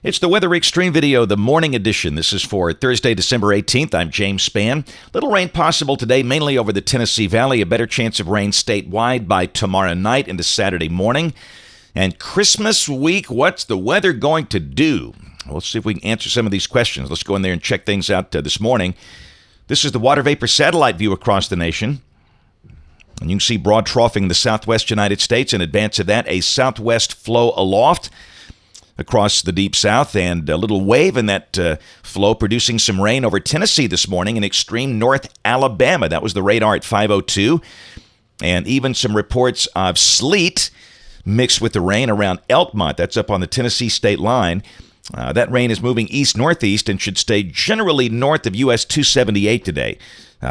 It's the Weather Xtreme video, the morning edition. This is for Thursday, December 18th. I'm James Spann. Little rain possible today, mainly over the Tennessee Valley. A better chance of rain statewide by tomorrow night into Saturday morning. And Christmas week, what's the weather going to do? Well, let's see if we can answer some of these questions. Let's go in there and check things out this morning. This is the water vapor satellite view across the nation. And you can see broad troughing in the southwest United States. In advance of that, a southwest flow aloft across the deep south, and a little wave in that flow producing some rain over Tennessee this morning in extreme north Alabama. That was the radar at 5:02. And even some reports of sleet mixed with the rain around Elkmont. That's up on the Tennessee state line. That rain is moving east-northeast and should stay generally north of U.S. 278 today.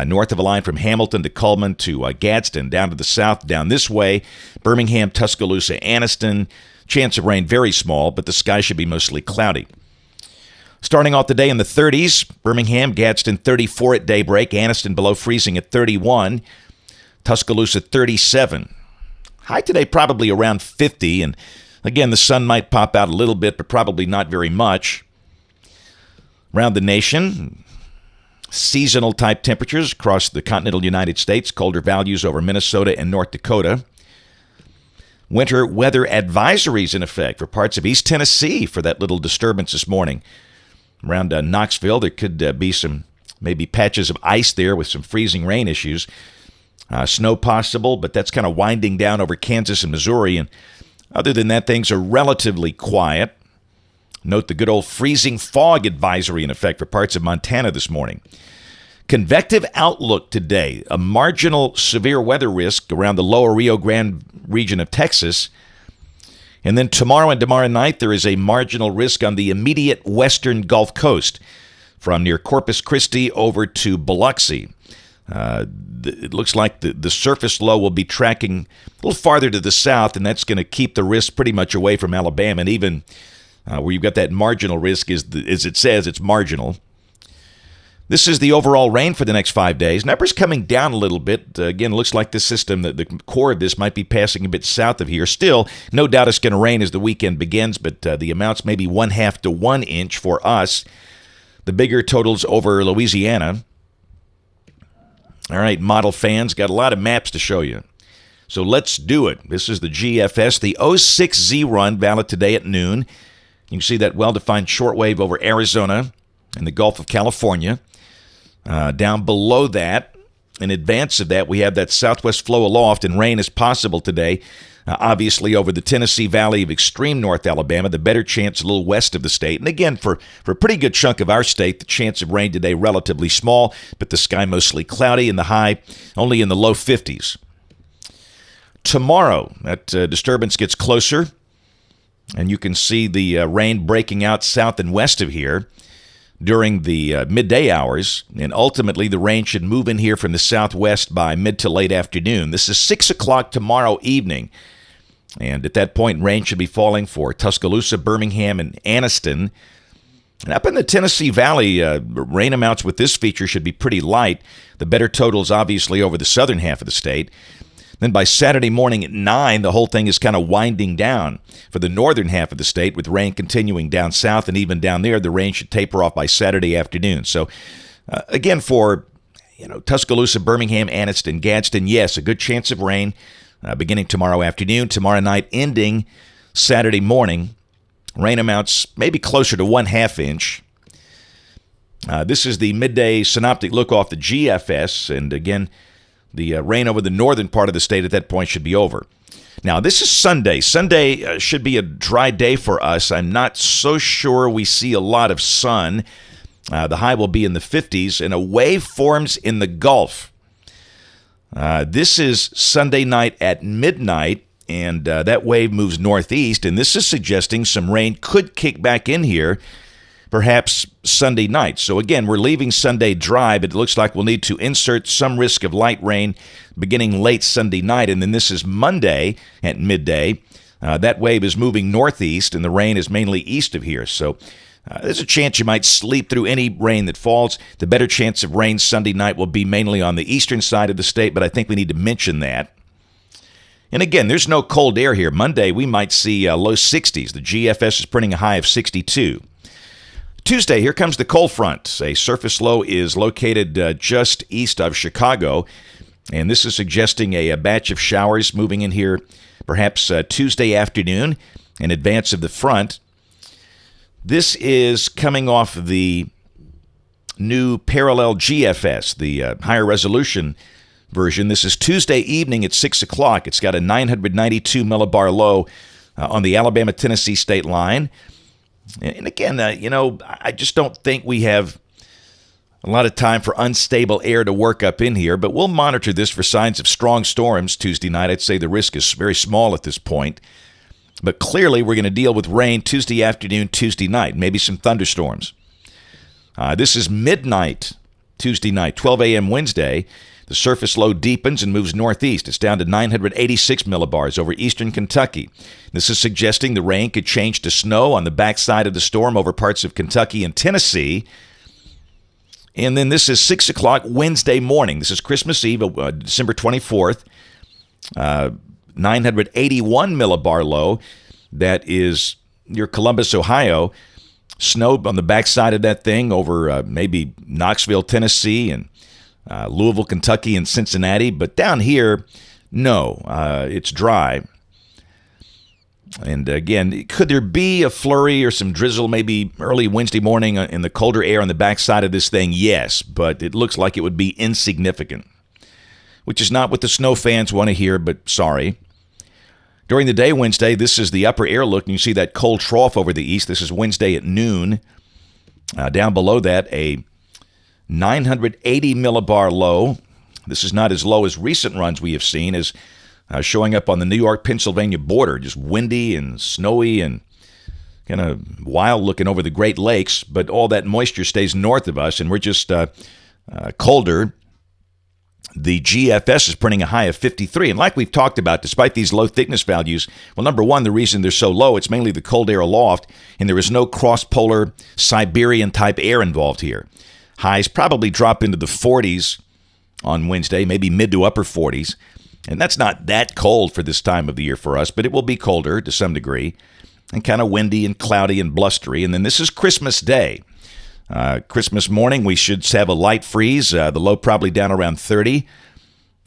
North of a line from Hamilton to Cullman to Gadsden, down to the south, down this way. Birmingham, Tuscaloosa, Anniston. Chance of rain very small, but the sky should be mostly cloudy. Starting off the day in the 30s, Birmingham, Gadsden 34 at daybreak, Anniston below freezing at 31, Tuscaloosa 37. High today probably around 50, and again, the sun might pop out a little bit, but probably not very much. Around the nation, seasonal type temperatures across the continental United States, colder values over Minnesota and North Dakota. Winter weather advisories in effect for parts of East Tennessee for that little disturbance this morning. Around Knoxville, there could be some maybe patches of ice there with some freezing rain issues. Snow possible, but that's kind of winding down over Kansas and Missouri. And other than that, things are relatively quiet. Note the good old freezing fog advisory in effect for parts of Montana this morning. Convective outlook today, a marginal severe weather risk around the lower Rio Grande region of Texas. And then tomorrow and tomorrow night, there is a marginal risk on the immediate western Gulf Coast from near Corpus Christi over to Biloxi. It looks like the surface low will be tracking a little farther to the south, and that's going to keep the risk pretty much away from Alabama. And even where you've got that marginal risk, as it says, it's marginal. This is the overall rain for the next 5 days. Numbers coming down a little bit. Again, looks like the system, the core of this might be passing a bit south of here. Still, no doubt it's going to rain as the weekend begins, but the amounts may be 1/2 to 1 inch for us. The bigger totals over Louisiana. All right, model fans, got a lot of maps to show you. So let's do it. This is the GFS, the 06Z run, valid today at noon. You can see that well-defined shortwave over Arizona and the Gulf of California. Down below that, in advance of that, we have that southwest flow aloft, and rain is possible today, obviously over the Tennessee Valley of extreme north Alabama, the better chance a little west of the state. And again, for a pretty good chunk of our state, the chance of rain today relatively small, but the sky mostly cloudy and the high only in the low 50s. Tomorrow, that disturbance gets closer, and you can see the rain breaking out south and west of here during the midday hours, and ultimately the rain should move in here from the southwest by mid to late afternoon. This is 6 o'clock tomorrow evening, and at that point, rain should be falling for Tuscaloosa, Birmingham, and Anniston. And up in the Tennessee Valley, rain amounts with this feature should be pretty light. The better totals, obviously, over the southern half of the state. Then by Saturday morning at 9, the whole thing is kind of winding down for the northern half of the state, with rain continuing down south, and even down there, the rain should taper off by Saturday afternoon. So, again, for Tuscaloosa, Birmingham, Anniston, Gadsden, yes, a good chance of rain beginning tomorrow afternoon, tomorrow night, ending Saturday morning. Rain amounts maybe closer to 1/2 inch. This is the midday synoptic look off the GFS, and again, the rain over the northern part of the state at that point should be over. Now, this is Sunday. Sunday should be a dry day for us. I'm not so sure we see a lot of sun. The high will be in the 50s, and a wave forms in the Gulf. This is Sunday night at midnight, and that wave moves northeast, and this is suggesting some rain could kick back in here perhaps Sunday night. So again, we're leaving Sunday dry, but it looks like we'll need to insert some risk of light rain beginning late Sunday night. And then this is Monday at midday. That wave is moving northeast, and the rain is mainly east of here. So there's a chance you might sleep through any rain that falls. The better chance of rain Sunday night will be mainly on the eastern side of the state, but I think we need to mention that. And again, there's no cold air here. Monday, we might see low 60s. The GFS is printing a high of 62. Tuesday, here comes the cold front. A surface low is located just east of Chicago, and this is suggesting a batch of showers moving in here perhaps Tuesday afternoon in advance of the front. This is coming off of the new parallel GFS, the higher resolution version. This is Tuesday evening at 6 o'clock. It's got a 992 millibar low on the Alabama-Tennessee state line. And again, I just don't think we have a lot of time for unstable air to work up in here, but we'll monitor this for signs of strong storms Tuesday night. I'd say the risk is very small at this point. But clearly, we're going to deal with rain Tuesday afternoon, Tuesday night, maybe some thunderstorms. This is midnight Tuesday night, 12 a.m. Wednesday. The surface low deepens and moves northeast. It's down to 986 millibars over eastern Kentucky. This is suggesting the rain could change to snow on the backside of the storm over parts of Kentucky and Tennessee. And then this is 6 o'clock Wednesday morning. This is Christmas Eve, December 24th. 981 millibar low. That is near Columbus, Ohio. Snow on the backside of that thing over maybe Knoxville, Tennessee, and Louisville, Kentucky, and Cincinnati. But down here, no, it's dry. And again, could there be a flurry or some drizzle maybe early Wednesday morning in the colder air on the backside of this thing? Yes, but it looks like it would be insignificant, which is not what the snow fans want to hear, but sorry. During the day Wednesday, this is the upper air look, and you see that cold trough over the east. This is Wednesday at noon. Down below that, a 980 millibar low. This is not as low as recent runs we have seen, as showing up on the New York-Pennsylvania border, just windy and snowy and kind of wild looking over the Great Lakes, but all that moisture stays north of us, and we're just colder. The GFS is printing a high of 53, and like we've talked about, despite these low thickness values, well, number one, the reason they're so low, it's mainly the cold air aloft, and there is no cross-polar Siberian-type air involved here. Highs probably drop into the 40s on Wednesday, maybe mid to upper 40s, and that's not that cold for this time of the year for us, but it will be colder to some degree, and kind of windy and cloudy and blustery. And then this is Christmas Day. Christmas morning, we should have a light freeze, the low probably down around 30,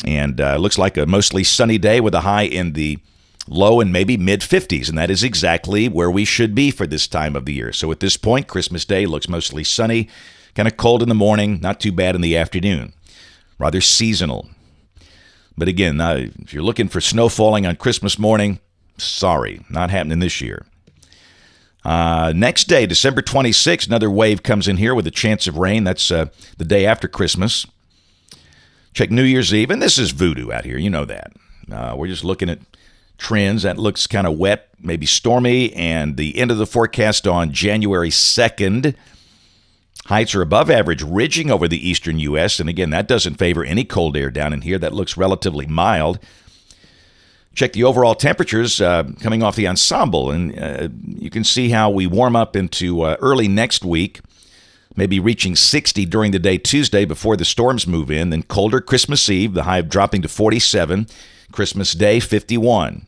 and looks like a mostly sunny day with a high in the low and maybe mid-50s, and that is exactly where we should be for this time of the year. So at this point, Christmas Day looks mostly sunny, kind of cold in the morning, not too bad in the afternoon, rather seasonal. But again, if you're looking for snow falling on Christmas morning, sorry, not happening this year. Next day, December 26th, another wave comes in here with a chance of rain. That's the day after Christmas. Check New Year's Eve, and this is voodoo out here. You know that. We're just looking at trends. That looks kind of wet, maybe stormy, and the end of the forecast on January 2nd. Heights are above average, ridging over the eastern U.S., and again, that doesn't favor any cold air down in here. That looks relatively mild. Check the overall temperatures coming off the ensemble, and you can see how we warm up into early next week, maybe reaching 60 during the day Tuesday before the storms move in, then colder Christmas Eve, the high dropping to 47, Christmas Day 51.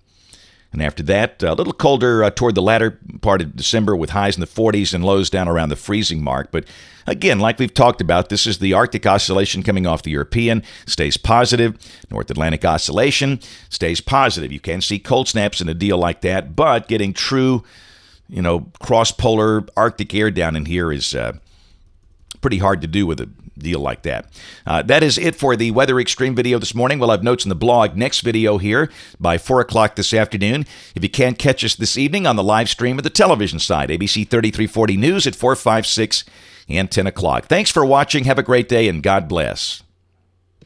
And after that, a little colder toward the latter part of December with highs in the 40s and lows down around the freezing mark. But again, like we've talked about, this is the Arctic Oscillation coming off the European, stays positive. North Atlantic Oscillation stays positive. You can see cold snaps in a deal like that, but getting true, cross-polar Arctic air down in here is pretty hard to do with a deal like that. That is it for the Weather Xtreme video this morning. We'll have notes in the blog. Next video here by 4 o'clock this afternoon. If you can't catch us this evening on the live stream of the television side, ABC 3340 News at 4, 5, 6, and 10 o'clock. Thanks for watching. Have a great day, and God bless.